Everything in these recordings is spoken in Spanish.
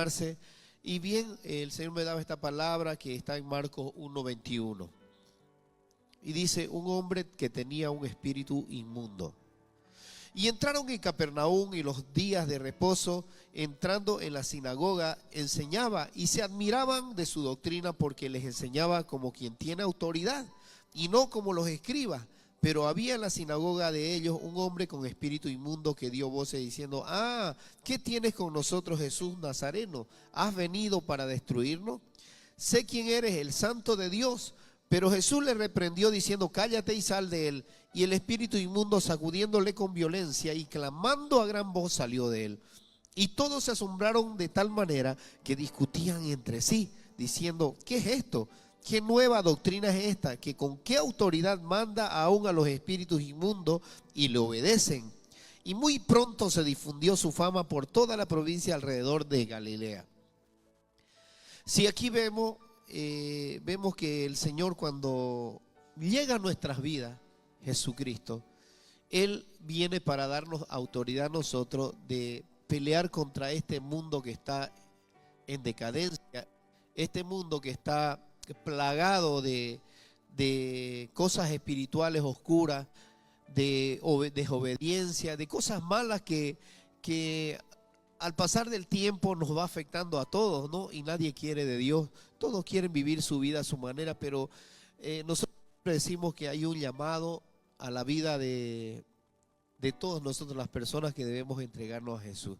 sentarse. Y bien, el Señor me daba esta palabra que está en Marcos 1:21. Y dice, un hombre que tenía un espíritu inmundo. Y entraron en Capernaum, y los días de reposo, entrando en la sinagoga, enseñaba, y se admiraban de su doctrina, porque les enseñaba como quien tiene autoridad, y no como los escribas. Pero había en la sinagoga de ellos un hombre con espíritu inmundo que dio voces diciendo, ¿qué tienes con nosotros, Jesús Nazareno? ¿Has venido para destruirnos? Sé quién eres, el Santo de Dios. Pero Jesús le reprendió diciendo, cállate y sal de él. Y el espíritu inmundo, sacudiéndole con violencia y clamando a gran voz, salió de él. Y todos se asombraron de tal manera que discutían entre sí, diciendo, ¿qué es esto? ¿Qué nueva doctrina es esta? ¿Que con qué autoridad manda aún a los espíritus inmundos y le obedecen? Y muy pronto se difundió su fama por toda la provincia alrededor de Galilea. Si aquí vemos que el Señor, cuando llega a nuestras vidas, Jesucristo, Él viene para darnos autoridad a nosotros de pelear contra este mundo que está en decadencia, este mundo que está plagado de cosas espirituales oscuras, de desobediencia, de cosas malas que al pasar del tiempo nos va afectando a todos, ¿no? Y nadie quiere de Dios, todos quieren vivir su vida a su manera, pero nosotros decimos que hay un llamado a la vida de todos nosotros, las personas que debemos entregarnos a Jesús.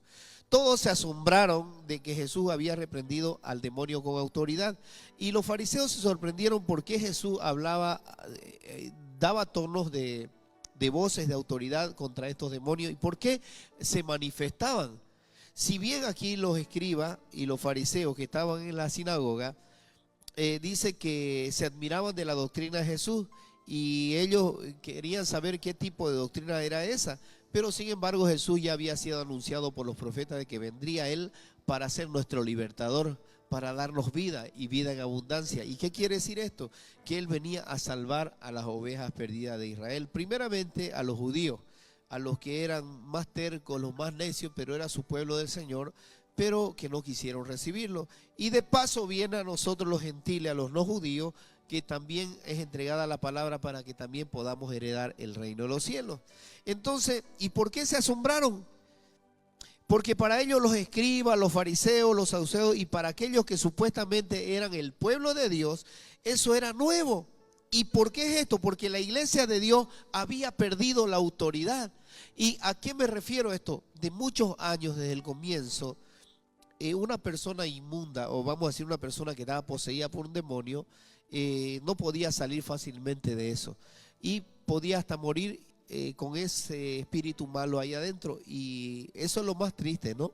Todos se asombraron de que Jesús había reprendido al demonio con autoridad, y los fariseos se sorprendieron porque Jesús hablaba, daba tonos de voces de autoridad contra estos demonios, y por qué se manifestaban. Si bien aquí los escribas y los fariseos que estaban en la sinagoga, dice que se admiraban de la doctrina de Jesús, y ellos querían saber qué tipo de doctrina era esa, pero sin embargo Jesús ya había sido anunciado por los profetas de que vendría Él para ser nuestro libertador, para darnos vida y vida en abundancia. ¿Y qué quiere decir esto? Que Él venía a salvar a las ovejas perdidas de Israel, primeramente a los judíos, a los que eran más tercos, los más necios, pero era su pueblo del Señor, pero que no quisieron recibirlo. Y de paso viene a nosotros los gentiles, a los no judíos, que también es entregada la palabra para que también podamos heredar el reino de los cielos. Entonces, ¿y por qué se asombraron? Porque para ellos los escribas, los fariseos, los saduceos, y para aquellos que supuestamente eran el pueblo de Dios, eso era nuevo. ¿Y por qué es esto? Porque la iglesia de Dios había perdido la autoridad. ¿Y a qué me refiero esto? De muchos años desde el comienzo, una persona inmunda, o vamos a decir una persona que estaba poseída por un demonio, no podía salir fácilmente de eso, y podía hasta morir con ese espíritu malo ahí adentro. Y eso es lo más triste, ¿no?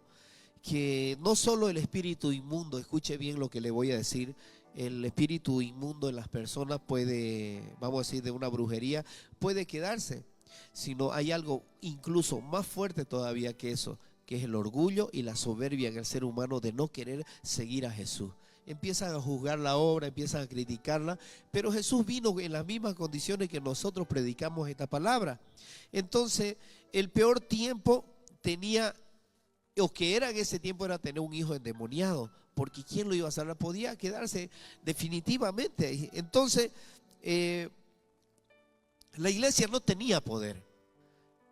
Que no solo el espíritu inmundo, escuche bien lo que le voy a decir, el espíritu inmundo en las personas puede, vamos a decir, de una brujería, puede quedarse, sino hay algo incluso más fuerte todavía que eso, que es el orgullo y la soberbia en el ser humano de no querer seguir a Jesús. Empiezan a juzgar la obra, empiezan a criticarla, pero Jesús vino en las mismas condiciones que nosotros predicamos esta palabra. Entonces, el peor tiempo tenía, o que era en ese tiempo, era tener un hijo endemoniado, porque ¿quién lo iba a salvar? Podía quedarse definitivamente. Entonces, la iglesia no tenía poder.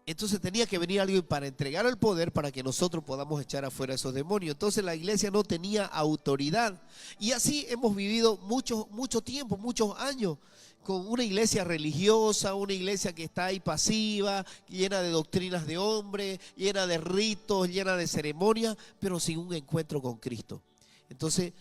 Entonces tenía que venir alguien para entregar el poder para que nosotros podamos echar afuera esos demonios. Entonces la iglesia no tenía autoridad. Y así hemos vivido mucho tiempo, muchos años, con una iglesia religiosa, una iglesia que está ahí pasiva, llena de doctrinas de hombre, llena de ritos, llena de ceremonias, pero sin un encuentro con Cristo. Entonces,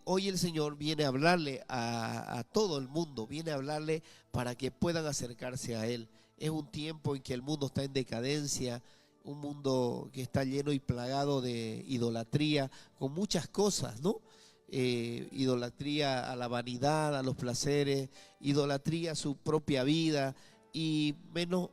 hoy el Señor viene a hablarle a todo el mundo, viene a hablarle para que puedan acercarse a Él. Es un tiempo en que el mundo está en decadencia, un mundo que está lleno y plagado de idolatría, con muchas cosas, ¿no? Idolatría a la vanidad, a los placeres, idolatría a su propia vida, y menos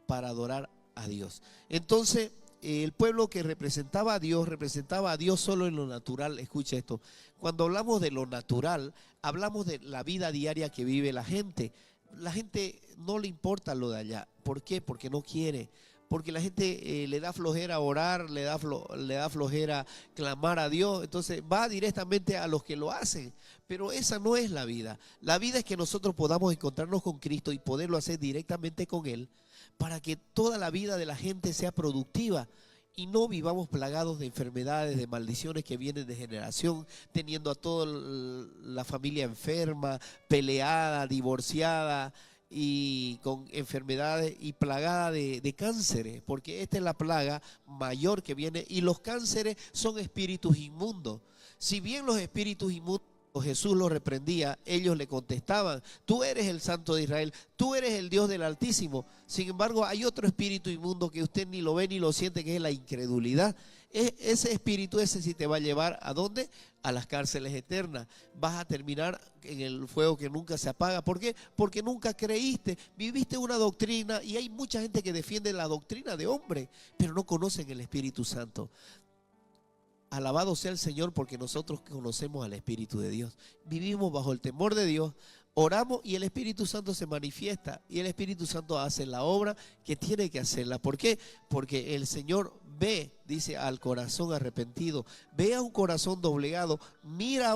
para adorar a Dios. Entonces, el pueblo que representaba a Dios solo en lo natural. Escucha esto, cuando hablamos de lo natural, hablamos de la vida diaria que vive la gente. La gente no le importa lo de allá. ¿Por qué? Porque no quiere. porque la gente le da flojera orar, le da flojera clamar a Dios, entonces va directamente a los que lo hacen. Pero esa no es la vida. La vida es que nosotros podamos encontrarnos con Cristo y poderlo hacer directamente con Él, para que toda la vida de la gente sea productiva y no vivamos plagados de enfermedades, de maldiciones que vienen de generación, teniendo a toda la familia enferma, peleada, divorciada y con enfermedades y plagada de cánceres, porque esta es la plaga mayor que viene, y los cánceres son espíritus inmundos. Si bien los espíritus inmundos Jesús los reprendía, ellos le contestaban: tú eres el Santo de Israel, tú eres el Dios del Altísimo. Sin embargo, hay otro espíritu inmundo que usted ni lo ve ni lo siente, que es la incredulidad. Ese espíritu, ese sí te va a llevar ¿a dónde? A las cárceles eternas. Vas a terminar en el fuego que nunca se apaga. ¿Por qué? Porque nunca creíste, viviste una doctrina, y hay mucha gente que defiende la doctrina de hombre, pero no conocen el Espíritu Santo. Alabado sea el Señor, porque nosotros conocemos al Espíritu de Dios. Vivimos bajo el temor de Dios, oramos y el Espíritu Santo se manifiesta, y el Espíritu Santo hace la obra que tiene que hacerla. ¿Por qué? Porque el Señor ve, dice, al corazón arrepentido, ve a un corazón doblegado, mira a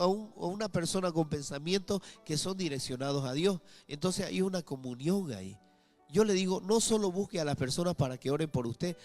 una persona con pensamientos que son direccionados a Dios. Entonces hay una comunión ahí. Yo le digo, no solo busque a las personas para que oren por usted,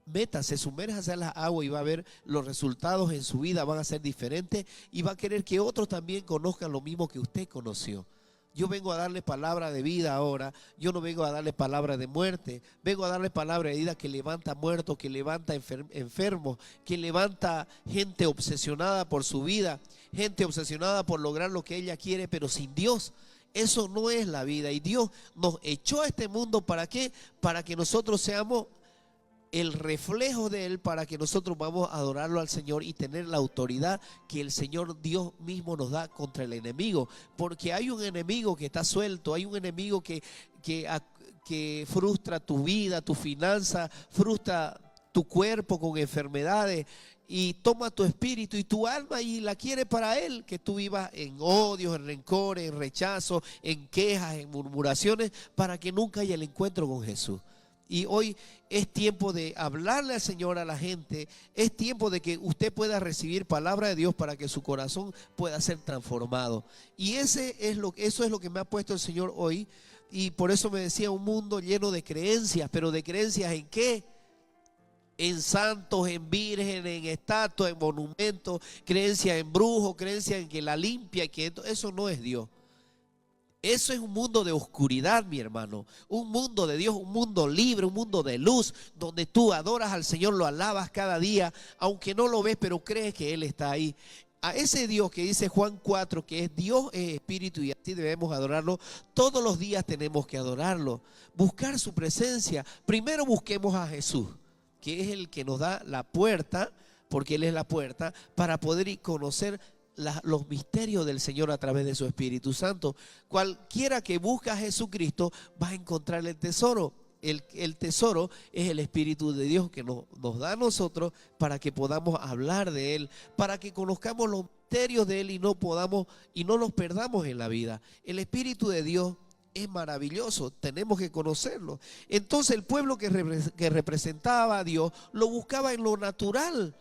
métase, sumérjase a las aguas y va a ver los resultados en su vida, van a ser diferentes, y va a querer que otros también conozcan lo mismo que usted conoció. Yo vengo a darle palabra de vida ahora, yo no vengo a darle palabra de muerte, vengo a darle palabra de vida que levanta muertos, que levanta enfermos, que levanta gente obsesionada por su vida, gente obsesionada por lograr lo que ella quiere, pero sin Dios. Eso no es la vida, y Dios nos echó a este mundo, ¿para qué? Para que nosotros seamos el reflejo de Él, para que nosotros vamos a adorarlo al Señor y tener la autoridad que el Señor Dios mismo nos da contra el enemigo. Porque hay un enemigo que está suelto, hay un enemigo que frustra tu vida, tu finanza, frustra tu cuerpo con enfermedades, y toma tu espíritu y tu alma y la quiere para él, que tú vivas en odios, en rencores, en rechazo, en quejas, en murmuraciones, para que nunca haya el encuentro con Jesús. Y hoy es tiempo de hablarle al Señor a la gente, es tiempo de que usted pueda recibir palabra de Dios para que su corazón pueda ser transformado. Y eso es lo que me ha puesto el Señor hoy, y por eso me decía, un mundo lleno de creencias. ¿Pero de creencias en qué? En santos, en vírgenes, en estatuas, en monumentos, creencias en brujos, creencias en que la limpia, que eso no es Dios. Eso es un mundo de oscuridad, mi hermano. Un mundo de Dios, un mundo libre, un mundo de luz, donde tú adoras al Señor, lo alabas cada día, aunque no lo ves, pero crees que Él está ahí. A ese Dios que dice Juan 4, que es Dios, es espíritu, y así debemos adorarlo. Todos los días tenemos que adorarlo, buscar su presencia. Primero busquemos a Jesús, que es el que nos da la puerta, porque Él es la puerta, para poder conocer los misterios del Señor a través de su Espíritu Santo. Cualquiera que busca a Jesucristo va a encontrar el tesoro. El tesoro es el Espíritu de Dios que nos da a nosotros, para que podamos hablar de Él, para que conozcamos los misterios de Él y no nos perdamos en la vida. El Espíritu de Dios es maravilloso, tenemos que conocerlo. Entonces el pueblo que representaba a Dios lo buscaba en lo natural.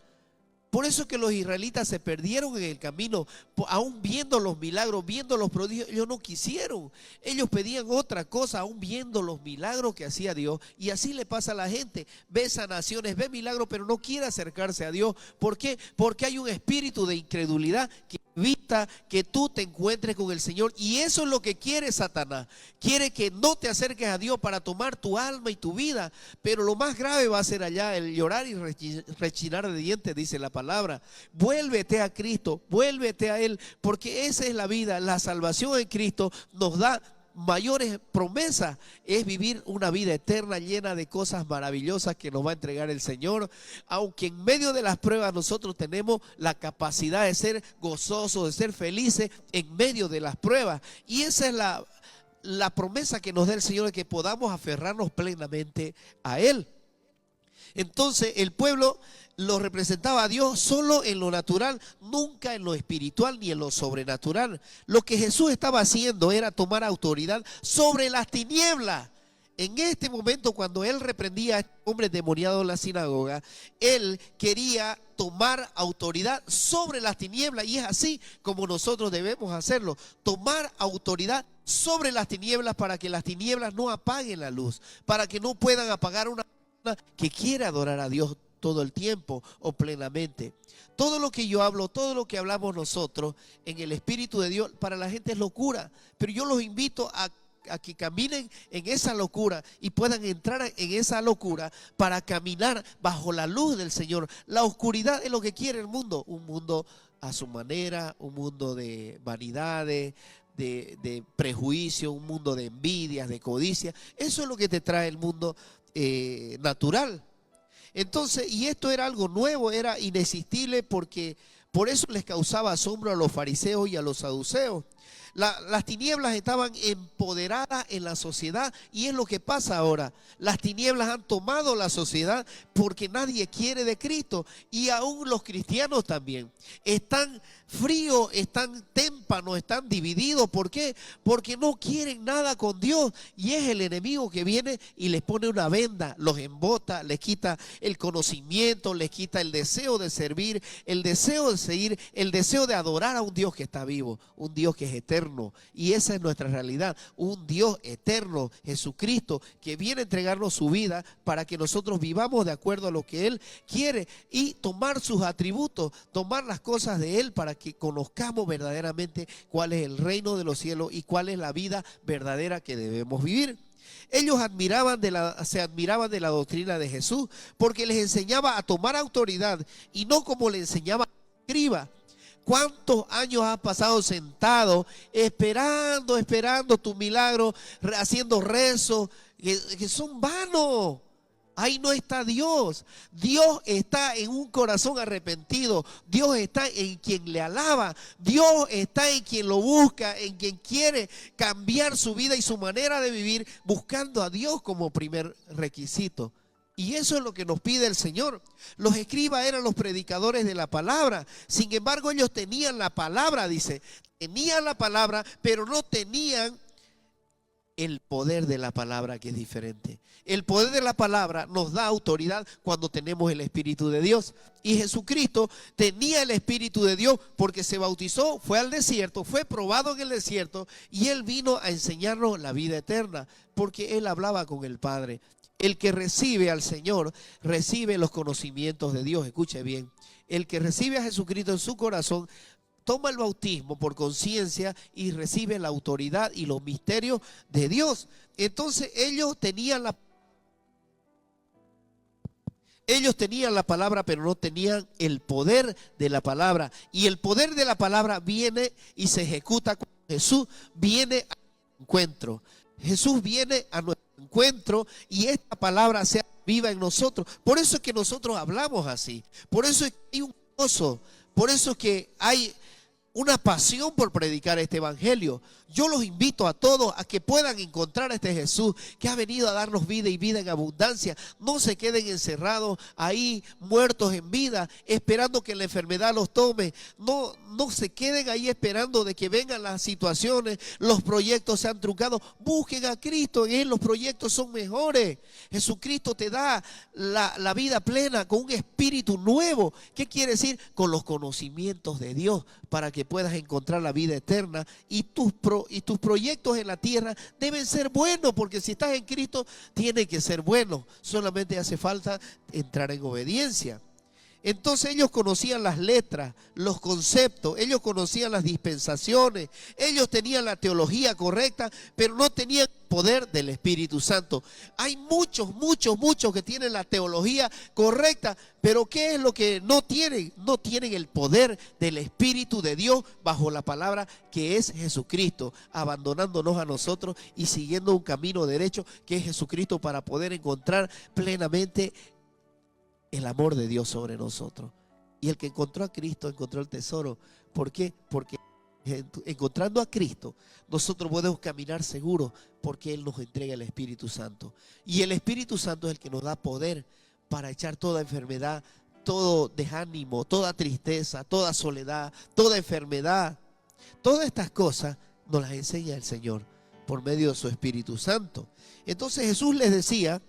Por eso es que los israelitas se perdieron en el camino, aún viendo los milagros, viendo los prodigios. Ellos no quisieron, ellos pedían otra cosa, aún viendo los milagros que hacía Dios. Y así le pasa a la gente, ve sanaciones, ve milagros, pero no quiere acercarse a Dios. ¿Por qué? Porque hay un espíritu de incredulidad que evita que tú te encuentres con el Señor. Y eso es lo que quiere Satanás. Quiere que no te acerques a Dios para tomar tu alma y tu vida. Pero lo más grave va a ser allá el llorar y rechinar de dientes, dice la palabra. Vuélvete a Cristo, vuélvete a Él, porque esa es la vida. La salvación en Cristo nos da mayores promesas, es vivir una vida eterna llena de cosas maravillosas que nos va a entregar el Señor. Aunque en medio de las pruebas nosotros tenemos la capacidad de ser gozosos, de ser felices en medio de las pruebas, y esa es la promesa que nos da el Señor, de que podamos aferrarnos plenamente a Él. Entonces el pueblo lo representaba a Dios solo en lo natural, nunca en lo espiritual ni en lo sobrenatural. Lo que Jesús estaba haciendo era tomar autoridad sobre las tinieblas. en este momento, cuando él reprendía a este hombre endemoniado en la sinagoga, él quería tomar autoridad sobre las tinieblas, y es así como nosotros debemos hacerlo, tomar autoridad sobre las tinieblas para que las tinieblas no apaguen la luz, para que no puedan apagar una persona que quiere adorar a Dios todo el tiempo o plenamente. Todo lo que yo hablo, todo lo que hablamos nosotros en el Espíritu de Dios, para la gente es locura, pero yo los invito a que caminen en esa locura y puedan entrar en esa locura para caminar bajo la luz del Señor. La oscuridad es lo que quiere el mundo, un mundo a su manera, un mundo de vanidades, de prejuicio, un mundo de envidias, de codicia. Eso es lo que te trae el mundo natural. Entonces, y esto era algo nuevo, era inexistible, porque por eso les causaba asombro a los fariseos y a los saduceos. Las tinieblas estaban empoderadas en la sociedad, y es lo que pasa ahora. Las tinieblas han tomado la sociedad porque nadie quiere de Cristo, y aún los cristianos también están fríos, están témpanos, están divididos. ¿Por qué? Porque no quieren nada con Dios, y es el enemigo que viene y les pone una venda, los embota, les quita el conocimiento, les quita el deseo de servir, el deseo de seguir, el deseo de adorar a un Dios que está vivo, un Dios que es eterno. Y esa es nuestra realidad, un Dios eterno, Jesucristo, que viene a entregarnos su vida para que nosotros vivamos de acuerdo a lo que Él quiere, y tomar sus atributos, tomar las cosas de Él, para que conozcamos verdaderamente cuál es el reino de los cielos y cuál es la vida verdadera que debemos vivir. Ellos se admiraban de la doctrina de Jesús, porque les enseñaba a tomar autoridad, y no como le enseñaba a escriba. ¿Cuántos años has pasado sentado esperando tu milagro, haciendo rezos que son vanos? Ahí no está Dios. Dios está en un corazón arrepentido. Dios está en quien le alaba. Dios está en quien lo busca, en quien quiere cambiar su vida y su manera de vivir, buscando a Dios como primer requisito. Y eso es lo que nos pide el Señor. Los escribas eran los predicadores de la palabra. Sin embargo, ellos tenían la palabra, dice. Tenían la palabra, pero no tenían el poder de la palabra, que es diferente. El poder de la palabra nos da autoridad cuando tenemos el Espíritu de Dios. Y Jesucristo tenía el Espíritu de Dios porque se bautizó, fue al desierto, fue probado en el desierto, y Él vino a enseñarnos la vida eterna, porque Él hablaba con el Padre. El que recibe al Señor recibe los conocimientos de Dios. Escuche bien, el que recibe a Jesucristo en su corazón toma el bautismo por conciencia y recibe la autoridad y los misterios de Dios. Entonces ellos tenían la palabra, pero no tenían el poder de la palabra. Y el poder de la palabra viene y se ejecuta cuando Jesús viene a nuestro encuentro. Jesús viene a nuestro encuentro y esta palabra sea viva en nosotros. Por eso es que nosotros hablamos así. Por eso es que hay un gozo. Por eso es que hay una pasión por predicar este evangelio. Yo los invito a todos a que puedan encontrar a este Jesús que ha venido a darnos vida y vida en abundancia. No se queden encerrados ahí, muertos en vida, esperando que la enfermedad los tome. No se queden ahí esperando de que vengan las situaciones, los proyectos sean truncados. Busquen a Cristo, en Él los proyectos son mejores. Jesucristo te da la vida plena con un espíritu nuevo. ¿Qué quiere decir? Con los conocimientos de Dios, para que puedas encontrar la vida eterna, y tus proyectos en la tierra deben ser buenos, porque si estás en Cristo tiene que ser bueno. Solamente hace falta entrar en obediencia. Entonces ellos conocían las letras, los conceptos, ellos conocían las dispensaciones, ellos tenían la teología correcta, pero no tenían el poder del Espíritu Santo. Hay muchos que tienen la teología correcta, pero ¿qué es lo que no tienen? No tienen el poder del Espíritu de Dios bajo la palabra, que es Jesucristo, abandonándonos a nosotros y siguiendo un camino derecho que es Jesucristo, para poder encontrar plenamente el amor de Dios sobre nosotros. Y el que encontró a Cristo encontró el tesoro. ¿Por qué? Porque encontrando a Cristo nosotros podemos caminar seguros, porque Él nos entrega el Espíritu Santo. Y el Espíritu Santo es el que nos da poder para echar toda enfermedad, todo desánimo, toda tristeza, toda soledad, toda enfermedad. Todas estas cosas nos las enseña el Señor, por medio de su Espíritu Santo. Entonces Jesús les decía,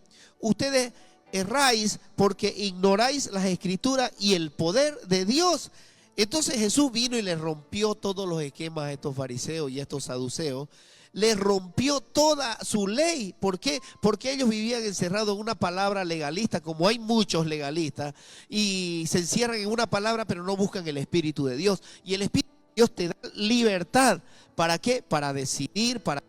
ustedes erráis porque ignoráis las Escrituras y el poder de Dios. Entonces Jesús vino y les rompió todos los esquemas a estos fariseos y a estos saduceos. Les rompió toda su ley. ¿Por qué? Porque ellos vivían encerrados en una palabra legalista, como hay muchos legalistas, y se encierran en una palabra pero no buscan el Espíritu de Dios. Y el Espíritu de Dios te da libertad. ¿Para qué? Para decidir, para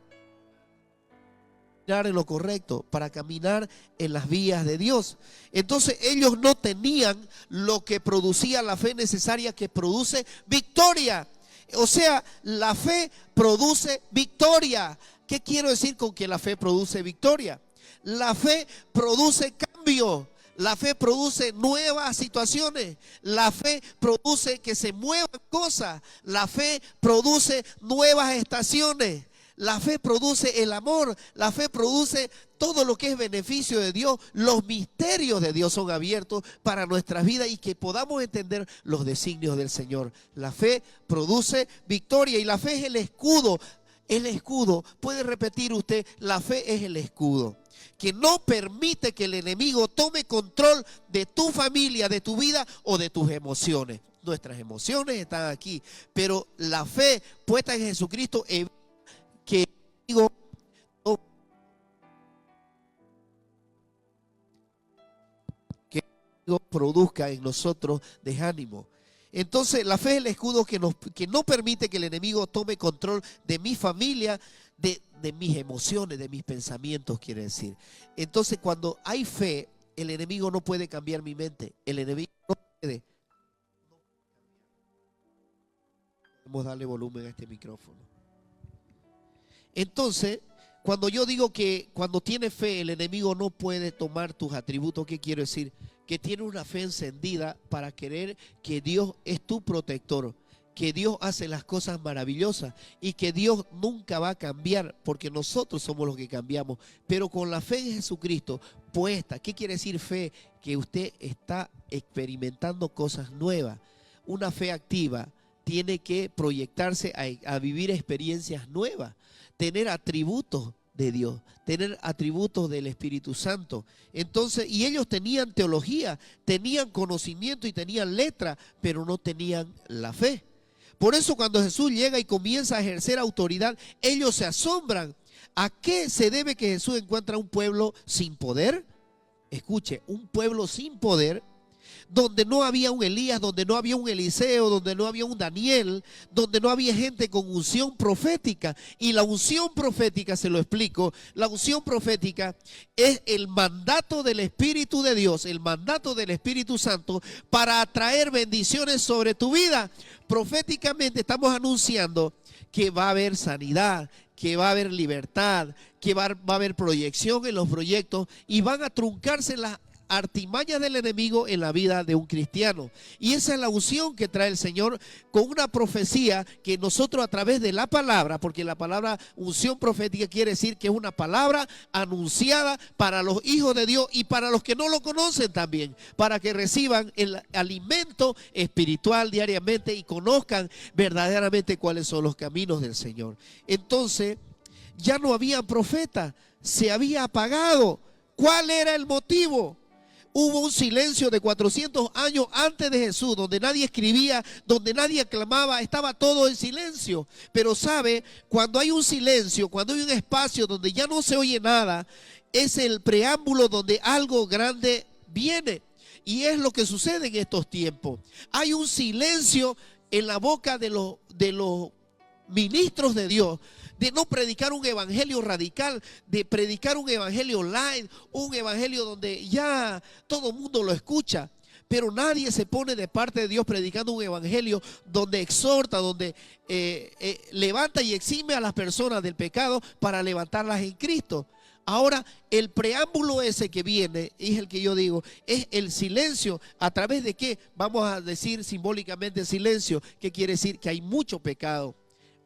caminar en lo correcto, para caminar en las vías de Dios. Entonces ellos no tenían lo que producía la fe necesaria, que produce victoria. O sea, la fe produce victoria. ¿Qué quiero decir con que la fe produce victoria? La fe produce cambio. La fe produce nuevas situaciones. La fe produce que se muevan cosas. La fe produce nuevas estaciones. La fe produce el amor. La fe produce todo lo que es beneficio de Dios. Los misterios de Dios son abiertos para nuestras vidas y que podamos entender los designios del Señor. La fe produce victoria y la fe es el escudo. El escudo, puede repetir usted, la fe es el escudo que no permite que el enemigo tome control de tu familia, de tu vida o de tus emociones. Nuestras emociones están aquí, pero la fe puesta en Jesucristo evita que el enemigo produzca en nosotros desánimo. Entonces la fe es el escudo que no permite que el enemigo tome control de mi familia, de mis emociones, de mis pensamientos, quiere decir. Entonces cuando hay fe, el enemigo no puede cambiar mi mente. El enemigo no puede. Vamos a darle volumen a este micrófono. Entonces, cuando yo digo que cuando tienes fe, el enemigo no puede tomar tus atributos, ¿qué quiero decir? Que tiene una fe encendida para querer que Dios es tu protector, que Dios hace las cosas maravillosas y que Dios nunca va a cambiar, porque nosotros somos los que cambiamos. Pero con la fe en Jesucristo puesta, ¿qué quiere decir fe? Que usted está experimentando cosas nuevas. Una fe activa tiene que proyectarse a vivir experiencias nuevas, tener atributos de Dios, tener atributos del Espíritu Santo. Entonces, y ellos tenían teología, tenían conocimiento y tenían letra, pero no tenían la fe. Por eso cuando Jesús llega y comienza a ejercer autoridad, ellos se asombran. ¿A qué se debe que Jesús encuentra un pueblo sin poder? Escuche, un pueblo sin poder, donde no había un Elías, donde no había un Eliseo, donde no había un Daniel, donde no había gente con unción profética. Y la unción profética, se lo explico, la unción profética es el mandato del Espíritu de Dios, el mandato del Espíritu Santo para atraer bendiciones sobre tu vida. Proféticamente estamos anunciando que va a haber sanidad, que va a haber libertad, que va a haber proyección en los proyectos y van a truncarse las artimañas del enemigo en la vida de un cristiano. Y esa es la unción que trae el Señor con una profecía que nosotros a través de la palabra, porque la palabra unción profética quiere decir que es una palabra anunciada para los hijos de Dios y para los que no lo conocen también, para que reciban el alimento espiritual diariamente y conozcan verdaderamente cuáles son los caminos del Señor. Entonces ya no había profeta, se había apagado. ¿Cuál era el motivo? Hubo un silencio de 400 años antes de Jesús, donde nadie escribía, donde nadie clamaba, estaba todo en silencio. Pero sabe, cuando hay un silencio, cuando hay un espacio donde ya no se oye nada, es el preámbulo donde algo grande viene. Y es lo que sucede en estos tiempos. Hay un silencio en la boca de los ministros de Dios, de no predicar un evangelio radical, de predicar un evangelio light, un evangelio donde ya todo el mundo lo escucha, pero nadie se pone de parte de Dios predicando un evangelio donde exhorta, donde levanta y exime a las personas del pecado para levantarlas en Cristo. Ahora, el preámbulo ese que viene, es el que yo digo, es el silencio. ¿A través de qué? Vamos a decir simbólicamente silencio, que quiere decir que hay mucho pecado,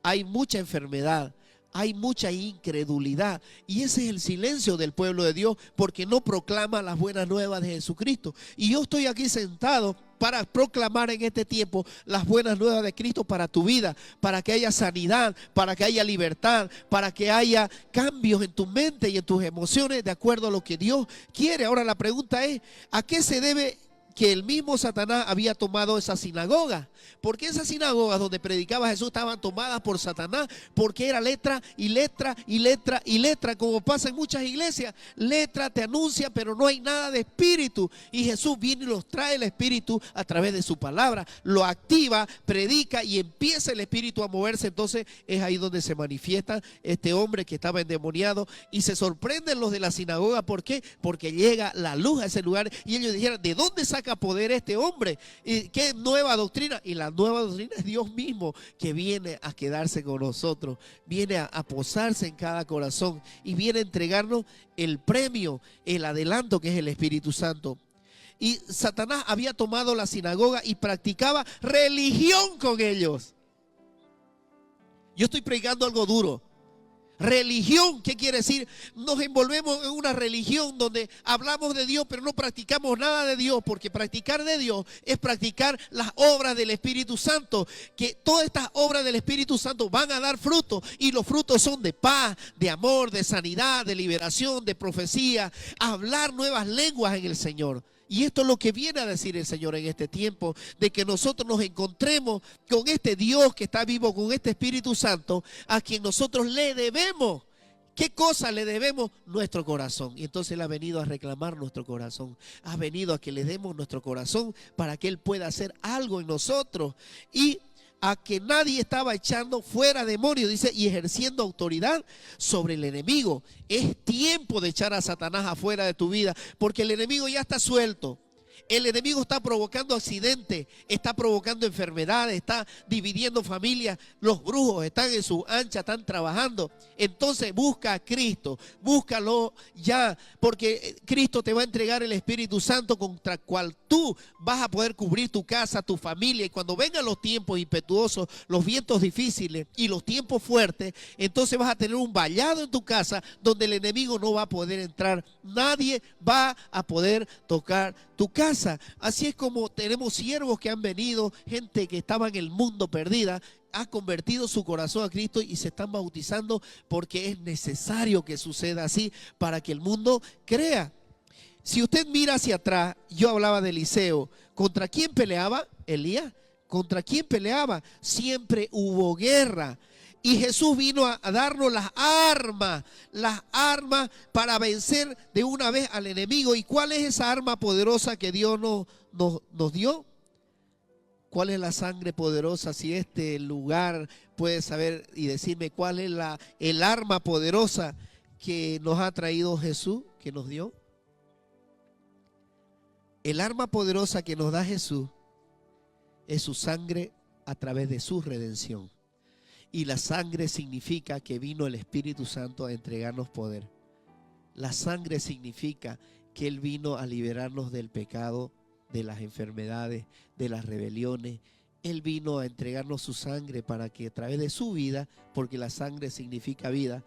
hay mucha enfermedad, hay mucha incredulidad. Y ese es el silencio del pueblo de Dios, porque no proclama las buenas nuevas de Jesucristo. Y yo estoy aquí sentado para proclamar en este tiempo las buenas nuevas de Cristo para tu vida, para que haya sanidad, para que haya libertad, para que haya cambios en tu mente y en tus emociones de acuerdo a lo que Dios quiere. Ahora la pregunta es, ¿a qué se debe que el mismo Satanás había tomado esa sinagoga? Porque esas sinagogas donde predicaba Jesús estaban tomadas por Satanás, porque era letra y letra y letra y letra, como pasa en muchas iglesias. Letra te anuncia, pero no hay nada de espíritu. Y Jesús viene y los trae el espíritu a través de su palabra, lo activa, predica y empieza el espíritu a moverse. Entonces es ahí donde se manifiesta este hombre que estaba endemoniado, y se sorprenden los de la sinagoga. ¿Por qué? Porque llega la luz a ese lugar y ellos dijeron, ¿de dónde saca poder este hombre? ¿Y qué nueva doctrina? Y la nueva doctrina es Dios mismo, que viene a quedarse con nosotros, viene a posarse en cada corazón y viene a entregarnos el premio, el adelanto, que es el Espíritu Santo. Y Satanás había tomado la sinagoga y practicaba religión con ellos. Yo estoy predicando algo duro. Religión, ¿qué quiere decir? Nos envolvemos en una religión donde hablamos de Dios, pero no practicamos nada de Dios, porque practicar de Dios es practicar las obras del Espíritu Santo, que todas estas obras del Espíritu Santo van a dar frutos, y los frutos son de paz, de amor, de sanidad, de liberación, de profecía, hablar nuevas lenguas en el Señor. Y esto es lo que viene a decir el Señor en este tiempo, de que nosotros nos encontremos con este Dios que está vivo, con este Espíritu Santo, a quien nosotros le debemos. ¿Qué cosa le debemos? Nuestro corazón. Y entonces Él ha venido a reclamar nuestro corazón. Ha venido a que le demos nuestro corazón para que Él pueda hacer algo en nosotros. Y a que nadie estaba echando fuera demonios, dice, y ejerciendo autoridad sobre el enemigo. Es tiempo de echar a Satanás afuera de tu vida, porque el enemigo ya está suelto. El enemigo está provocando accidentes, está provocando enfermedades, está dividiendo familias. Los brujos están en su ancha, están trabajando. Entonces busca a Cristo, búscalo ya, porque Cristo te va a entregar el Espíritu Santo, contra cual tú vas a poder cubrir tu casa, tu familia. Y cuando vengan los tiempos impetuosos, los vientos difíciles y los tiempos fuertes, entonces vas a tener un vallado en tu casa donde el enemigo no va a poder entrar. Nadie va a poder tocar tu casa. Así es como tenemos siervos que han venido, gente que estaba en el mundo perdida, ha convertido su corazón a Cristo y se están bautizando, porque es necesario que suceda así para que el mundo crea. Si usted mira hacia atrás, yo hablaba de Eliseo. ¿Contra quién peleaba? Elías. ¿Contra quién peleaba? Siempre hubo guerra. Y Jesús vino a darnos las armas para vencer de una vez al enemigo. ¿Y cuál es esa arma poderosa que Dios nos dio? ¿Cuál es la sangre poderosa? Si este lugar puede saber y decirme cuál es el arma poderosa que nos ha traído Jesús, que nos dio. El arma poderosa que nos da Jesús es su sangre a través de su redención. Y la sangre significa que vino el Espíritu Santo a entregarnos poder. La sangre significa que Él vino a liberarnos del pecado, de las enfermedades, de las rebeliones. Él vino a entregarnos su sangre para que a través de su vida, porque la sangre significa vida,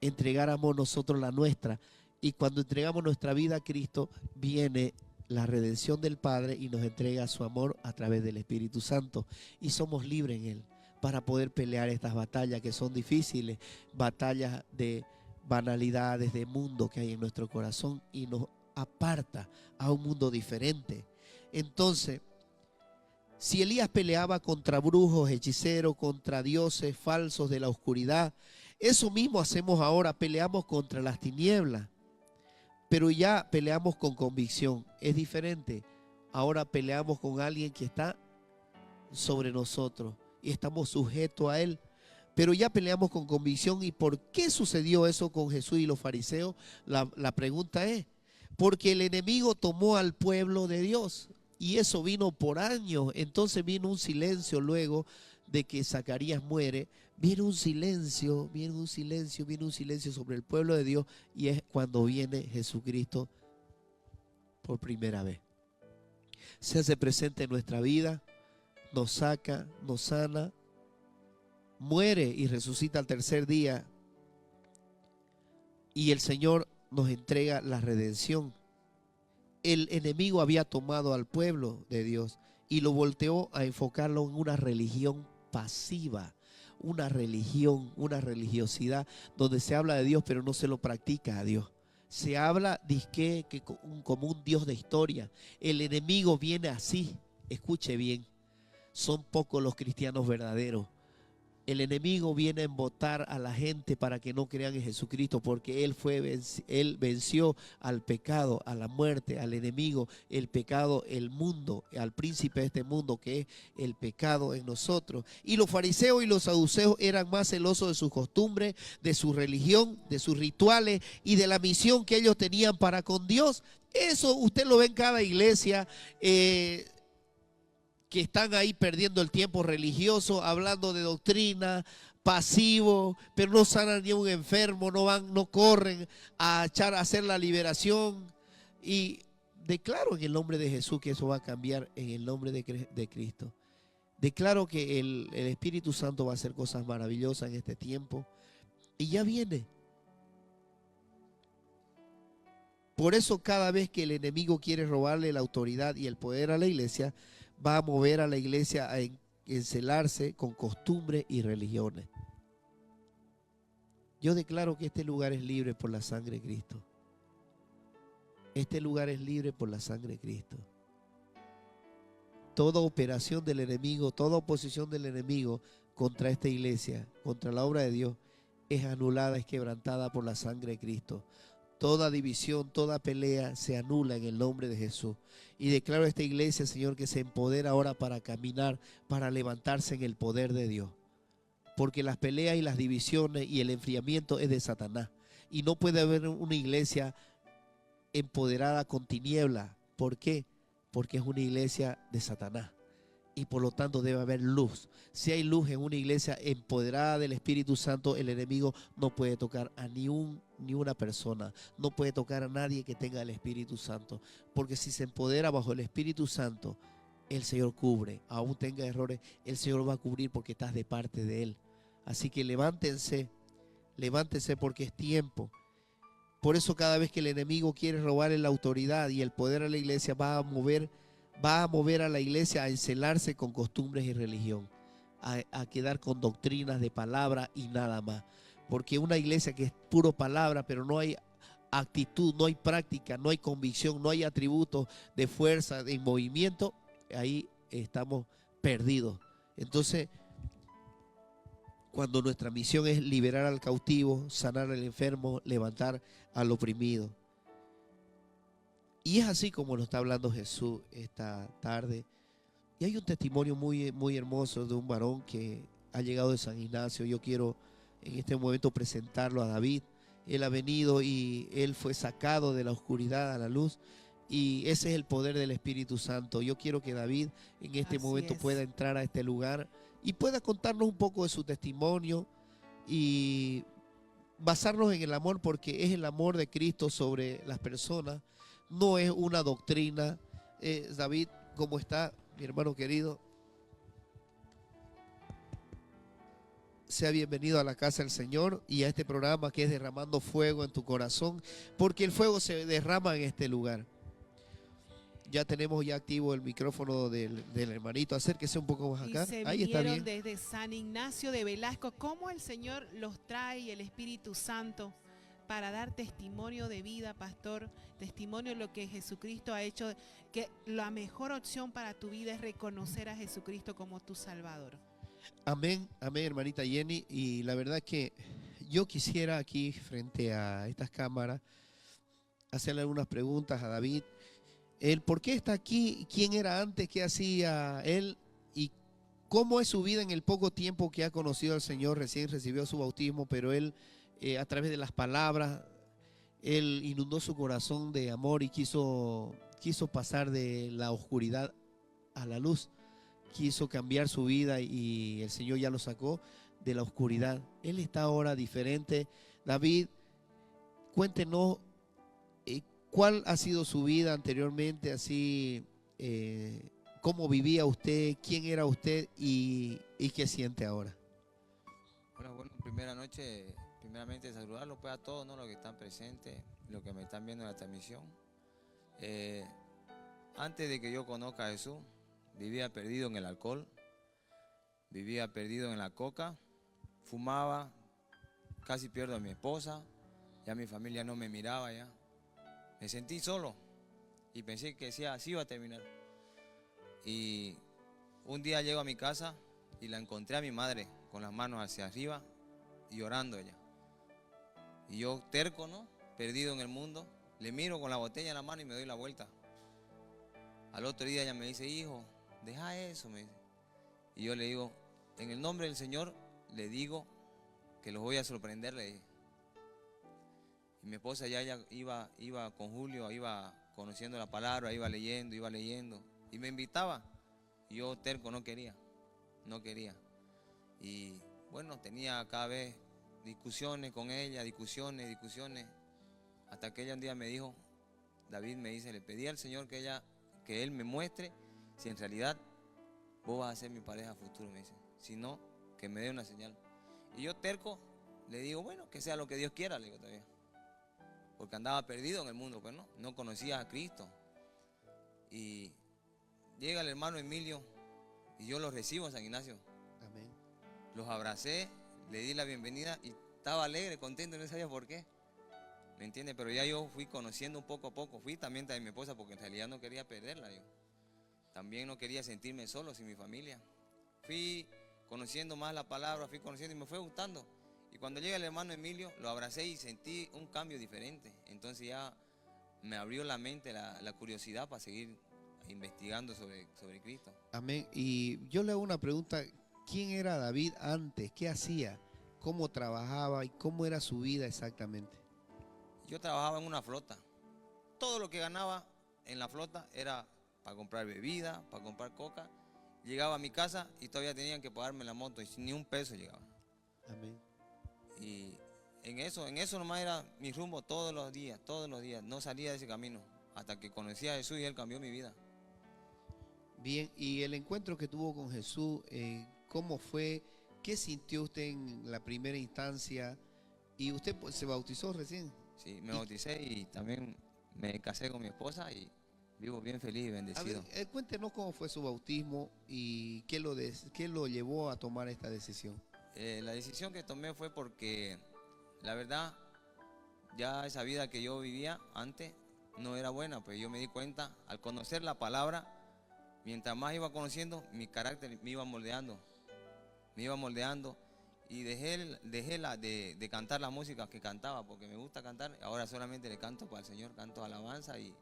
entregáramos nosotros la nuestra. Y cuando entregamos nuestra vida a Cristo, viene la redención del Padre y nos entrega su amor a través del Espíritu Santo. Y somos libres en Él para poder pelear estas batallas que son difíciles, batallas de banalidades, de mundo que hay en nuestro corazón, y nos aparta a un mundo diferente. Entonces, si Elías peleaba contra brujos, hechiceros, contra dioses falsos de la oscuridad, eso mismo hacemos ahora, peleamos contra las tinieblas, pero ya peleamos con convicción. Es diferente. Ahora peleamos con alguien que está sobre nosotros y estamos sujetos a Él, pero ya peleamos con convicción. ¿Y por qué sucedió eso con Jesús y los fariseos? La pregunta es, porque el enemigo tomó al pueblo de Dios, y eso vino por años. Entonces vino un silencio luego de que Zacarías muere. Viene un silencio sobre el pueblo de Dios, y es cuando viene Jesucristo por primera vez. Se hace presente en nuestra vida, nos saca, nos sana, muere y resucita al tercer día y el Señor nos entrega la redención. El enemigo había tomado al pueblo de Dios y lo volteó a enfocarlo en una religión pasiva, una religión, una religiosidad donde se habla de Dios pero no se lo practica a Dios. Se habla como un Dios de historia. El enemigo viene así, escuche bien, son pocos los cristianos verdaderos. El enemigo viene a embotar a la gente para que no crean en Jesucristo, porque Él venció al pecado, a la muerte, al enemigo, el pecado, el mundo, al príncipe de este mundo, que es el pecado en nosotros. Y los fariseos y los saduceos eran más celosos de sus costumbres, de su religión, de sus rituales y de la misión que ellos tenían para con Dios. Eso usted lo ve en cada iglesia. Que están ahí perdiendo el tiempo religioso, hablando de doctrina, pasivo, pero no sanan ni a un enfermo, no corren a hacer la liberación. Y declaro en el nombre de Jesús que eso va a cambiar en el nombre de Cristo. Declaro que el Espíritu Santo va a hacer cosas maravillosas en este tiempo y ya viene. Por eso cada vez que el enemigo quiere robarle la autoridad y el poder a la iglesia, va a mover a la iglesia a encelarse con costumbres y religiones. Yo declaro que este lugar es libre por la sangre de Cristo. Este lugar es libre por la sangre de Cristo. Toda operación del enemigo, toda oposición del enemigo contra esta iglesia, contra la obra de Dios, es anulada, es quebrantada por la sangre de Cristo. Toda división, toda pelea se anula en el nombre de Jesús. Y declaro a esta iglesia, Señor, que se empodera ahora para caminar, para levantarse en el poder de Dios. Porque las peleas y las divisiones y el enfriamiento es de Satanás. Y no puede haber una iglesia empoderada con tiniebla. ¿Por qué? Porque es una iglesia de Satanás. Y por lo tanto debe haber luz. Si hay luz en una iglesia empoderada del Espíritu Santo, el enemigo no puede tocar a ni una persona. No puede tocar a nadie que tenga el Espíritu Santo. Porque si se empodera bajo el Espíritu Santo, el Señor cubre. Aún tenga errores, el Señor va a cubrir porque estás de parte de Él. Así que levántense porque es tiempo. Por eso cada vez que el enemigo quiere robarle la autoridad y el poder a la iglesia, va a mover a la iglesia a encelarse con costumbres y religión, a quedar con doctrinas de palabra y nada más. Porque una iglesia que es puro palabra, pero no hay actitud, no hay práctica, no hay convicción, no hay atributos de fuerza, de movimiento, ahí estamos perdidos. Entonces, cuando nuestra misión es liberar al cautivo, sanar al enfermo, levantar al oprimido. Y es así como nos está hablando Jesús esta tarde. Y hay un testimonio muy, muy hermoso de un varón que ha llegado de San Ignacio. Yo quiero en este momento presentarlo a David. Él ha venido y él fue sacado de la oscuridad a la luz. Y ese es el poder del Espíritu Santo. Yo quiero que David en este momento pueda entrar a este lugar y pueda contarnos un poco de su testimonio y basarnos en el amor, porque es el amor de Cristo sobre las personas. No es una doctrina. David, ¿cómo está, mi hermano querido? Sea bienvenido a la casa del Señor y a este programa que es Derramando Fuego en tu Corazón, porque el fuego se derrama en este lugar. Ya tenemos ya activo el micrófono del hermanito. Acérquese un poco más acá. Ahí está bien. Desde San Ignacio de Velasco. ¿Cómo el Señor los trae, el Espíritu Santo, para dar testimonio de vida, pastor? Testimonio de lo que Jesucristo ha hecho. Que la mejor opción para tu vida es reconocer a Jesucristo como tu Salvador. Amén, amén, hermanita Jenny. Y la verdad que yo quisiera aquí, frente a estas cámaras, hacerle algunas preguntas a David. Él, ¿por qué está aquí? ¿Quién era antes? ¿Qué hacía él? ¿Y cómo es su vida en el poco tiempo que ha conocido al Señor? Recién recibió su bautismo, pero él, a través de las palabras, él inundó su corazón de amor y quiso pasar de la oscuridad a la luz. Quiso cambiar su vida y el Señor ya lo sacó de la oscuridad. Él está ahora diferente. David, cuéntenos cuál ha sido su vida anteriormente, así, cómo vivía usted, quién era usted y qué siente ahora. Bueno, primeramente saludarlos pues a todos, ¿no? Los que están presentes, los que me están viendo en la transmisión. Antes de que yo conozca a Jesús, vivía perdido en el alcohol, vivía perdido en la coca, fumaba, casi pierdo a mi esposa, ya mi familia no me miraba ya. Me sentí solo y pensé que sí, así iba a terminar. Y un día llego a mi casa y la encontré a mi madre con las manos hacia arriba y llorando ella. Y yo terco, ¿no? Perdido en el mundo, le miro con la botella en la mano y me doy la vuelta. Al otro día ella me dice, hijo, deja eso, me dice. Y yo le digo, en el nombre del Señor, le digo que los voy a sorprender, le dije. Y mi esposa ya ella iba con Julio, iba conociendo la palabra, iba leyendo. Y me invitaba. Y yo terco no quería. Y bueno, tenía cada vez discusiones con ella, discusiones. Hasta que ella un día me dijo, David me dice, le pedí al Señor que Él me muestre si en realidad vos vas a ser mi pareja futuro, me dice. Si no, que me dé una señal. Y yo terco, le digo, bueno, que sea lo que Dios quiera, le digo todavía. Porque andaba perdido en el mundo, pues no conocía a Cristo. Y llega el hermano Emilio y yo los recibo en San Ignacio. Amén. Los abracé, le di la bienvenida y estaba alegre, contento, no sabía por qué. ¿Me entiende? Pero ya yo fui conociendo poco a poco. Fui también de mi esposa porque en realidad no quería perderla yo. También no quería sentirme solo sin mi familia. Fui conociendo más la palabra, fui conociendo y me fue gustando. Y cuando llega el hermano Emilio, lo abracé y sentí un cambio diferente. Entonces ya me abrió la mente, la curiosidad para seguir investigando sobre Cristo. Amén. Y yo le hago una pregunta, ¿quién era David antes? ¿Qué hacía? ¿Cómo trabajaba y cómo era su vida exactamente? Yo trabajaba en una flota. Todo lo que ganaba en la flota era para comprar bebida, para comprar coca. Llegaba a mi casa y todavía tenían que pagarme la moto y ni un peso llegaba. Amén. Y en eso nomás era mi rumbo todos los días. No salía de ese camino hasta que conocí a Jesús y Él cambió mi vida. Bien, y el encuentro que tuvo con Jesús, ¿cómo fue? ¿Qué sintió usted en la primera instancia? ¿Y usted pues, se bautizó recién? Sí, me bauticé y también me casé con mi esposa y vivo bien feliz y bendecido. A ver, cuéntenos cómo fue su bautismo y qué lo llevó a tomar esta decisión. La decisión que tomé fue porque la verdad ya esa vida que yo vivía antes no era buena, pues yo me di cuenta al conocer la palabra, mientras más iba conociendo, mi carácter me iba moldeando y dejé de cantar la música que cantaba porque me gusta cantar, ahora solamente le canto para el Señor, canto alabanza y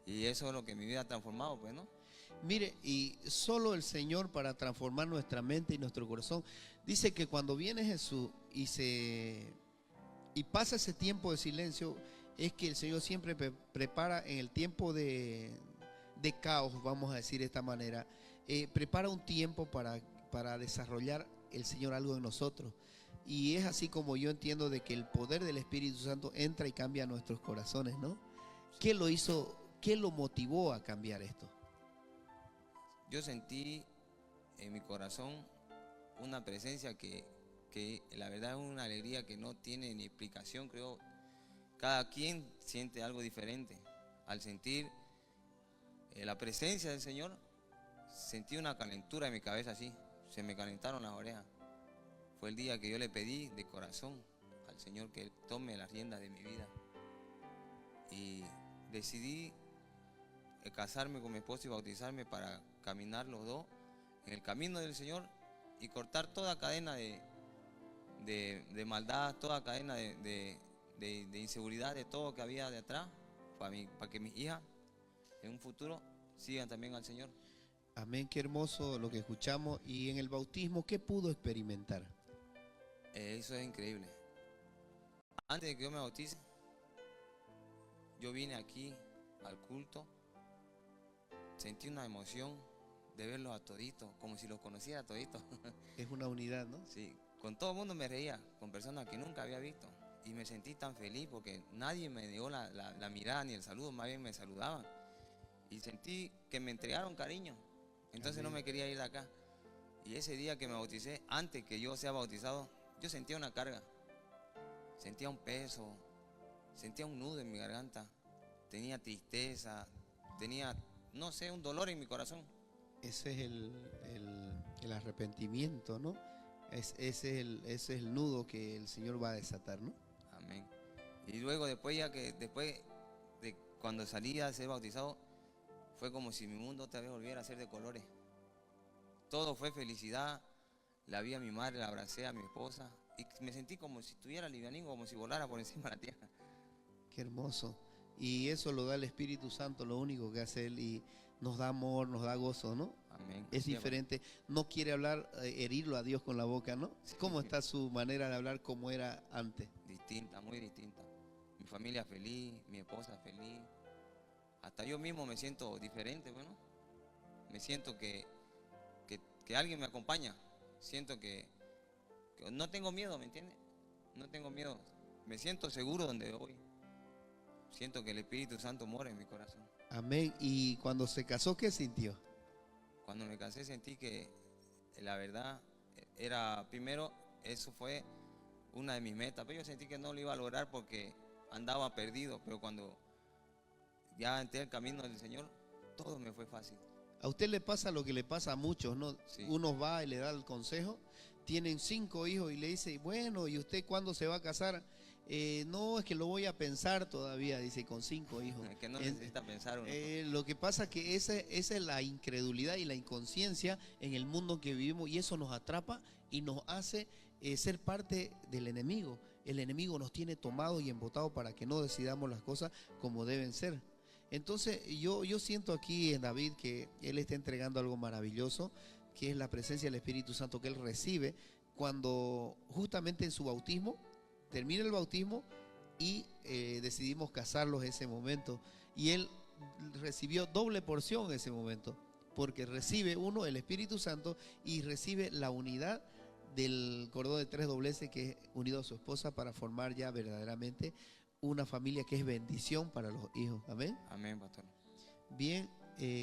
eso es lo que mi vida ha transformado, pues, ¿no? Mire, y solo el Señor para transformar nuestra mente y nuestro corazón. Dice que cuando viene Jesús y pasa ese tiempo de silencio, es que el Señor siempre prepara en el tiempo de caos, vamos a decir de esta manera, prepara un tiempo para desarrollar el Señor algo en nosotros. Y es así como yo entiendo de que el poder del Espíritu Santo entra y cambia nuestros corazones, ¿no? ¿Qué lo hizo, qué lo motivó a cambiar esto? Yo sentí en mi corazón una presencia que la verdad es una alegría que no tiene ni explicación, creo. Cada quien siente algo diferente. Al sentir la presencia del Señor, sentí una calentura en mi cabeza así, se me calentaron las orejas. Fue el día que yo le pedí de corazón al Señor que Él tome las riendas de mi vida. Y decidí casarme con mi esposo y bautizarme para caminar los dos en el camino del Señor y cortar toda cadena de maldad, toda cadena de inseguridad, de todo que había de atrás, para que mis hijas en un futuro sigan también al Señor. Amén, qué hermoso lo que escuchamos. Y en el bautismo, ¿qué pudo experimentar? Eso es increíble. Antes de que yo me bautice, yo vine aquí al culto, sentí una emoción de verlos a toditos, como si los conociera a toditos. Es una unidad, ¿no? Sí, con todo el mundo me reía, con personas que nunca había visto. Y me sentí tan feliz porque nadie me dio la mirada ni el saludo, más bien me saludaban. Y sentí que me entregaron cariño. Entonces Amén. no me quería ir de acá. Y ese día que me bauticé, antes que yo sea bautizado, yo sentía una carga. sentía un peso, sentía un nudo en mi garganta, tenía tristeza, tenía, no sé, un dolor en mi corazón. Ese es el arrepentimiento, ¿no? Ese es el nudo que el Señor va a desatar, ¿no? Amén. Y luego después de cuando salí a ser bautizado, fue como si mi mundo otra vez volviera a ser de colores. Todo fue felicidad. La vi a mi madre, la abracé a mi esposa y me sentí como si estuviera livianín, como si volara por encima de la tierra. Qué hermoso. Y eso lo da el Espíritu Santo, lo único que hace Él, y nos da amor, nos da gozo, ¿no? Amén. Es Sí, diferente. No quiere hablar, herirlo a Dios con la boca, ¿no? ¿Cómo está su manera de hablar como era antes? distinta, muy distinta. Mi familia feliz, mi esposa feliz. Hasta yo mismo me siento diferente, bueno. Me siento que alguien me acompaña. Siento que no tengo miedo, ¿me entiendes? No tengo miedo. Me siento seguro donde voy. Siento que el Espíritu Santo mora en mi corazón. Amén. Y cuando se casó, ¿qué sintió? Cuando me casé sentí que la verdad era, primero, eso fue una de mis metas, pero yo sentí que no lo iba a lograr porque andaba perdido, pero cuando ya entré el camino del Señor, todo me fue fácil. A usted le pasa lo que le pasa a muchos, ¿no? Sí. Uno va y le da el consejo, tienen 5 hijos y le dice, bueno, ¿y usted cuándo se va a casar? No, es que lo voy a pensar todavía, dice, con 5 hijos. Que no necesita pensar uno. Lo que pasa es que esa es la incredulidad y la inconsciencia en el mundo que vivimos, y eso nos atrapa y nos hace ser parte del enemigo. El enemigo nos tiene tomados y embotados para que no decidamos las cosas como deben ser. Entonces yo siento aquí en David que él está entregando algo maravilloso, que es la presencia del Espíritu Santo que él recibe cuando justamente en su bautismo, termina el bautismo y decidimos casarlos ese momento. Y él recibió doble porción en ese momento, porque recibe uno, el Espíritu Santo, y recibe la unidad del cordón de 3 dobleces que es unido a su esposa para formar ya verdaderamente una familia que es bendición para los hijos. Amén. Amén, pastor. Bien,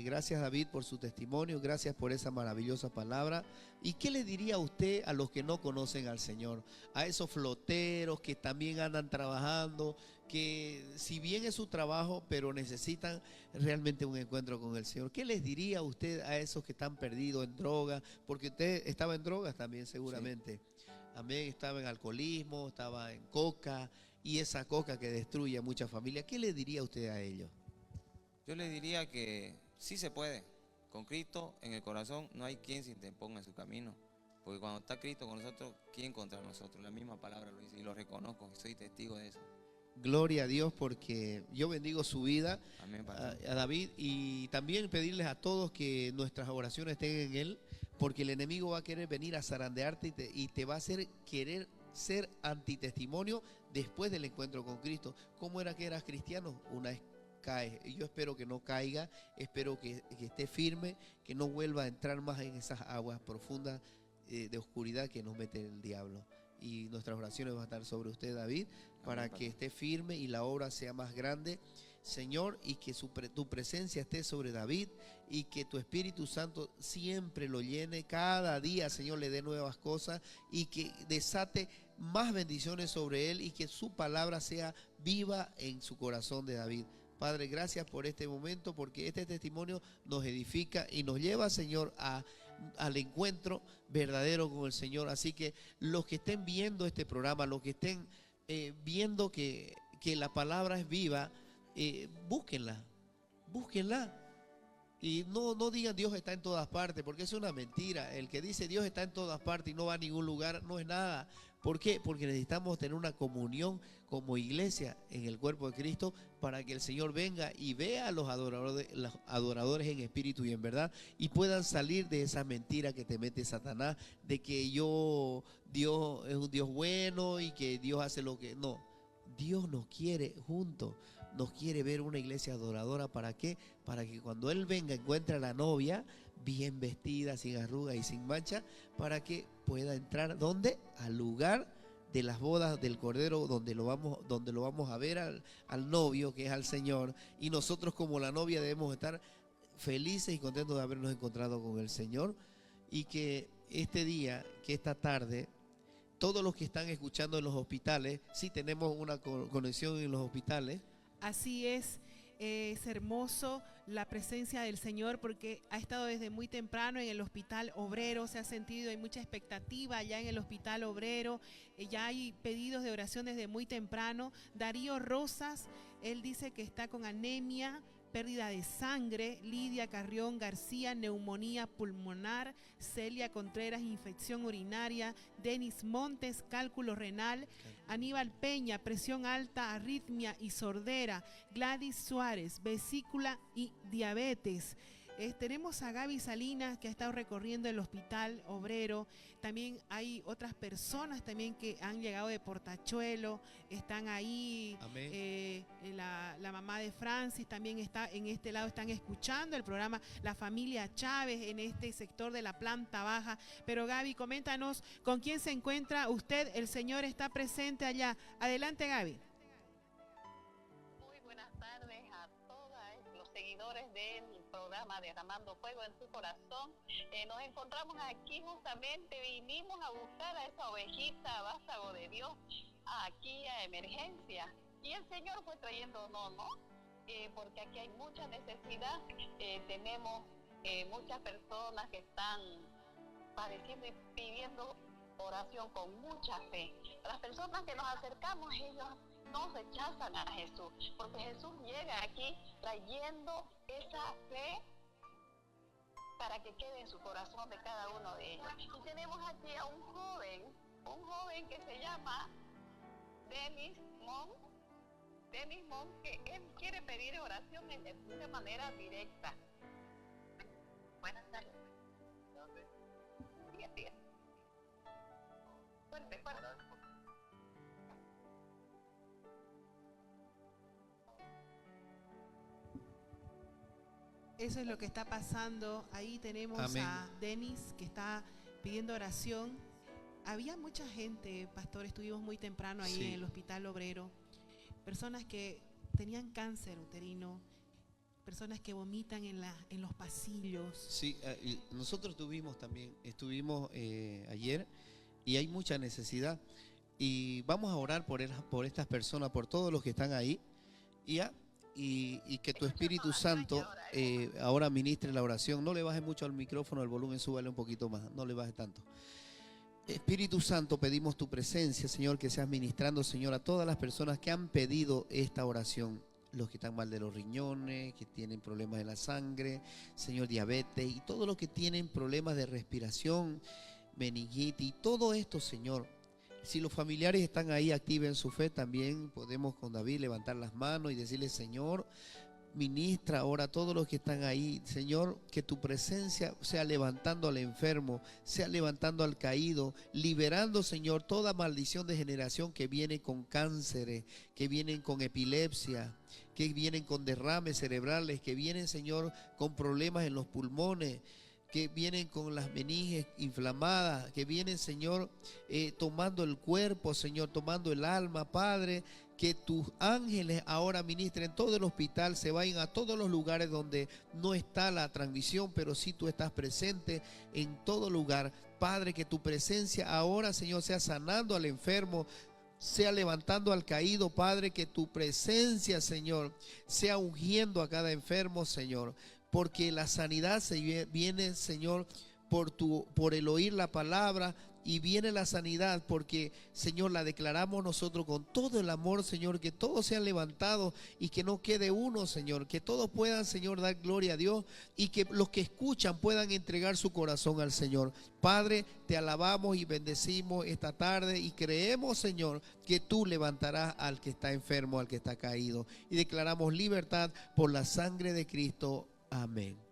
gracias David por su testimonio, gracias por esa maravillosa palabra. ¿Y qué le diría usted a los que no conocen al Señor? A esos floteros que también andan trabajando, que si bien es su trabajo, pero necesitan realmente un encuentro con el Señor. ¿Qué les diría usted a esos que están perdidos en drogas? Porque usted estaba en drogas también seguramente. Sí. Amén, estaba en alcoholismo, estaba en coca, y esa coca que destruye a muchas familias. ¿Qué le diría usted a ellos? Yo le diría que sí se puede. Con Cristo en el corazón no hay quien se interponga en su camino. Porque cuando está Cristo con nosotros, ¿quién contra nosotros? La misma palabra lo dice y lo reconozco, soy testigo de eso. Gloria a Dios, porque yo bendigo su vida. Amén, a David, y también pedirles a todos que nuestras oraciones estén en él, porque el enemigo va a querer venir a zarandearte y te va a hacer querer ser antitestimonio después del encuentro con Cristo. ¿Cómo era que eras cristiano? Una vez caes. Y yo espero que no caiga, espero que esté firme, que no vuelva a entrar más en esas aguas profundas de oscuridad que nos mete el diablo. Y nuestras oraciones van a estar sobre usted, David, para Amén, que esté firme y la obra sea más grande, Señor, y que tu presencia esté sobre David y que tu Espíritu Santo siempre lo llene, cada día, Señor, le dé nuevas cosas y que desate más bendiciones sobre él y que su palabra sea viva en su corazón de David. Padre, gracias por este momento, porque este testimonio nos edifica y nos lleva, Señor, al encuentro verdadero con el Señor. Así que los que estén viendo este programa, los que estén viendo que la palabra es viva, búsquenla. Y no digan Dios está en todas partes, porque es una mentira. El que dice Dios está en todas partes y no va a ningún lugar, no es nada. ¿Por qué? Porque necesitamos tener una comunión como iglesia en el cuerpo de Cristo para que el Señor venga y vea a los adoradores en espíritu y en verdad y puedan salir de esa mentira que te mete Satanás, de que Dios es un Dios bueno y que Dios hace lo que... No, Dios nos quiere juntos. Nos quiere ver una iglesia adoradora. ¿Para qué? Para que cuando Él venga encuentre a la novia bien vestida, sin arruga y sin mancha, para que pueda entrar, ¿dónde? Al lugar de las bodas del Cordero, donde lo vamos a ver al novio, que es al Señor. Y nosotros como la novia debemos estar felices y contentos de habernos encontrado con el Señor. Y que este día, que esta tarde, todos los que están escuchando en los hospitales, sí tenemos una conexión en los hospitales. Así es hermoso la presencia del Señor porque ha estado desde muy temprano en el Hospital Obrero, se ha sentido, hay mucha expectativa allá en el Hospital Obrero, ya hay pedidos de oración desde muy temprano. Darío Rosas, él dice que está con anemia, pérdida de sangre. Lidia Carrión García, neumonía pulmonar. Celia Contreras, infección urinaria. Denis Montes, cálculo renal. Aníbal Peña, presión alta, arritmia y sordera. Gladys Suárez, vesícula y diabetes. Tenemos a Gaby Salinas, que ha estado recorriendo el Hospital Obrero. También hay otras personas también que han llegado de Portachuelo, están ahí. La mamá de Francis también está en este lado, están escuchando el programa. La familia Chávez en este sector de la planta baja. Pero Gaby, coméntanos con quién se encuentra usted. El Señor está presente allá. Adelante, Gaby. Muy buenas tardes a todos los seguidores del programa Derramando Fuego en tu Corazón. Nos encontramos aquí justamente, vinimos a buscar a esa ovejita vástago de Dios aquí a emergencia, y el Señor fue trayéndonos, ¿no? Porque aquí hay mucha necesidad, tenemos muchas personas que están padeciendo y pidiendo oración con mucha fe. Las personas que nos acercamos, ellos no rechazan a Jesús, porque Jesús llega aquí trayendo esa fe para que quede en su corazón de cada uno de ellos. Y tenemos aquí a un joven que se llama Denis Mon, que él quiere pedir oración de manera directa. Buenas tardes. Diga. Fuerte. Eso es lo que está pasando. Ahí tenemos Amén. a Denis que está pidiendo oración. Había mucha gente, pastor, estuvimos muy temprano ahí en el Hospital Obrero. Personas que tenían cáncer uterino, personas que vomitan en los pasillos. Sí, nosotros estuvimos ayer y hay mucha necesidad. Y vamos a orar por estas personas, por todos los que están ahí. Y que tu Espíritu Santo ahora ministre la oración. No le baje mucho al micrófono, el volumen, súbale un poquito más, no le baje tanto. Espíritu Santo, pedimos tu presencia, Señor, que seas ministrando, Señor, a todas las personas que han pedido esta oración. Los que están mal de los riñones, que tienen problemas de la sangre, Señor, diabetes, y todos los que tienen problemas de respiración, meningitis, y todo esto, Señor. Si los familiares están ahí, activen su fe también. Podemos con David levantar las manos y decirle: Señor, ministra ahora a todos los que están ahí. Señor, que tu presencia sea levantando al enfermo, sea levantando al caído, liberando, Señor, toda maldición de generación que viene con cánceres, que vienen con epilepsia, que vienen con derrames cerebrales, que vienen, Señor, con problemas en los pulmones, que vienen con las meninges inflamadas, que vienen, Señor, tomando el cuerpo, Señor, tomando el alma, Padre. Que tus ángeles ahora ministren todo el hospital, se vayan a todos los lugares donde no está la transmisión, pero sí tú estás presente en todo lugar. Padre, que tu presencia ahora, Señor, sea sanando al enfermo, sea levantando al caído, Padre, que tu presencia, Señor, sea ungiendo a cada enfermo, Señor, porque la sanidad se viene, Señor, por el oír la palabra. Y viene la sanidad porque, Señor, la declaramos nosotros con todo el amor, Señor, que todos sean levantados y que no quede uno, Señor, que todos puedan, Señor, dar gloria a Dios y que los que escuchan puedan entregar su corazón al Señor. Padre, te alabamos y bendecimos esta tarde y creemos, Señor, que tú levantarás al que está enfermo, al que está caído, y declaramos libertad por la sangre de Cristo. Amén.